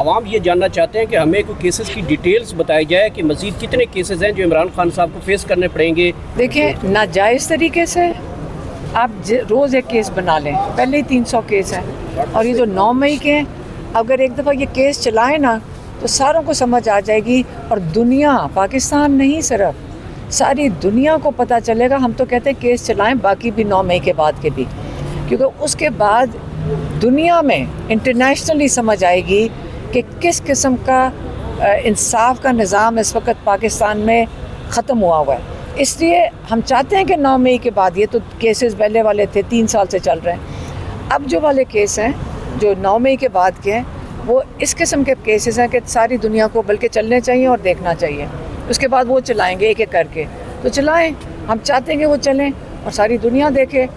आवाम ये जानना चाहते हैं कि हमें कोई केसेस की डिटेल्स बताई जाए कि मज़ीद कितने केसेस हैं जो इमरान खान साहब को फेस करने पड़ेंगे। देखें, नाजायज़ तरीके से आप रोज़ एक केस बना लें, पहले ही 300 केस हैं, और ये जो 9 मई के हैं, अगर एक दफ़ा ये केस चलाएं ना तो सारों को समझ आ जाएगी, और दुनिया, पाकिस्तान नहीं सिर्फ, सारी दुनिया को पता चलेगा। हम तो कहते हैं केस चलाएं, बाकी भी 9 मई के बाद के भी, क्योंकि उसके बाद दुनिया में इंटरनेशनली समझ आएगी कि किस किस्म का इंसाफ का निज़ाम इस वक्त पाकिस्तान में ख़त्म हुआ हुआ है। इसलिए हम चाहते हैं कि 9 मई के बाद, ये तो केसेस पहले वाले थे 3 साल से चल रहे हैं, अब जो वाले केस हैं जो 9 मई के बाद के हैं वो इस किस्म के केसेस हैं कि सारी दुनिया को बल्कि चलने चाहिए और देखना चाहिए। उसके बाद वो चलाएंगे एक एक करके, तो चलाएं, हम चाहते हैं कि वो चलें और सारी दुनिया देखे।